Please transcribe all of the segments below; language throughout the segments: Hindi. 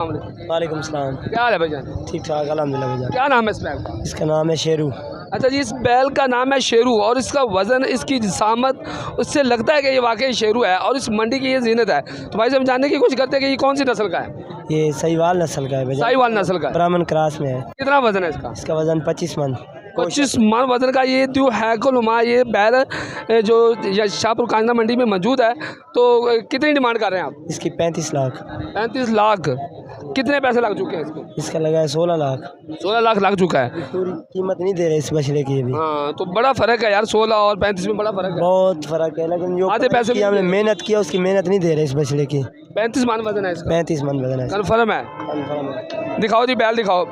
वालेकुम सलाम। क्या हाल है भाईजान? ठीक ठाक अल्हम्दुलिल्लाह भाईजान। क्या नाम है इस बैल का? इसका नाम है शेरू। अच्छा जी, इस बैल का नाम है शेरू और इसका वज़न, इसकी जिसामत, उससे लगता है कि ये वाकई शेरू है और इस मंडी की ये जीनत है। तो भाई साहब जानने की कोशिश करते हैं कि ये कौन सी नस्ल का है? ये सहीवाल नस्ल का है भाईजान। साहिवाल नस्ल का है। ब्राह्मण क्रॉस में है। कितना वज़न है इसका? इसका वजन 25 मन। 25 मन वज़न का ये जो हैकुलनुमा ये बैल जो शाहपुर कांजना मंडी में मौजूद है, तो कितनी डिमांड कर रहे हैं आप? इसकी 35 लाख। 35 लाख। कितने पैसे लग चुके हैं इसको? इसका लगा है 16 लाख। 16 लाख लग चुका है। पूरी कीमत नहीं दे रहे इस बछड़े की अभी। हाँ, तो बड़ा फ़र्क है यार, 16 और 35 में बड़ा फ़र्क है। बहुत फ़र्क है, लेकिन जो आधे पैसे की हमने मेहनत किया उसकी मेहनत नहीं दे रहे इस बछड़े की। 35 मन वज़न है इसका। 35 मन वजन है। कन्फर्म है? कंफर्म है। दिखाओ जी, बैल दिखाओ।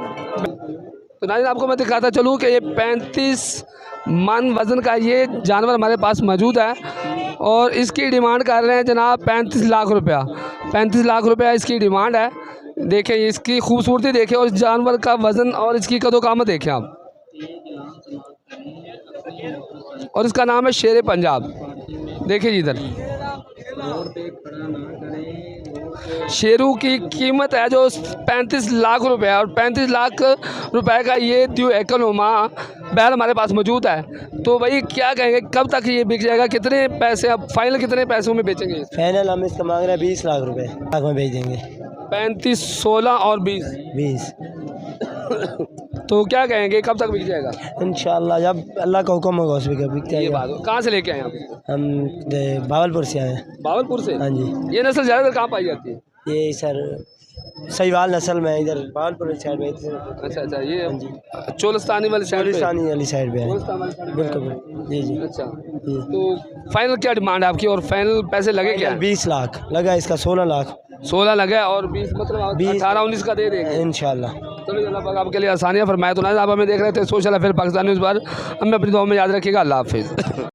तो नाज़रीन आपको मैं दिखाता चलूँ कि ये 35 मन वज़न का ये जानवर हमारे पास मौजूद है और इसकी डिमांड कर रहे हैं जनाब 35 लाख रुपया। 35 लाख रुपया इसकी डिमांड है। देखें इसकी खूबसूरती देखें और इस जानवर का वज़न और इसकी कदो-कामत देखें आप। और इसका नाम है शेर पंजाब। देखिए जी इधर शेरू की कीमत है जो 35 लाख रुपए और 35 लाख रुपए का ये द्यू एकलनुमा बैल हमारे पास मौजूद है। तो भाई क्या कहेंगे, कब तक ये बिक जाएगा? कितने पैसे, अब फाइनल कितने पैसों में बेचेंगे? फाइनल हम इसका मांग रहे हैं 20 लाख रुपए। लाख में बेच देंगे। 35, 16 और 20। तो क्या कहेंगे, कब तक बिक जाएगा? इंशाल्लाह जब अल्लाह का हुक्म होगा उस बिक ये जाएगा। बात कहाँ से लेके आए आप? हम भावलपुर से आए हैं। भावलपुर से? हाँ जी। ये नस्ल ज़्यादातर कहाँ पाई जाती है? ये सर सहीवाल नस्ल में इधर भावलपुर साइड में। अच्छा अच्छा, ये चोलिस्तानी वाली साइड पे? चोलिस्तानी वाली साइड पे है। चोलिस्तान वाली साइड पे बिल्कुल है। बिल्कुल। जी जी अच्छा, जी। तो फाइनल क्या डिमांड है आपकी और फाइनल पैसे लगे क्या? 20 लाख लगा इसका। 16 लाख। 16 लगे और 20 मतलब 18-19 का दे देंगे इंशाल्लाह। चलो अल्लाह पाक आपके लिए आसानियाँ फरमाए। तो ना आप हमें देख रहे थे सोशल अफेयर पाकिस्तान न्यूज़ पर, हमें अपनी दुआ में याद रखिएगा। अल्लाह हाफिज़।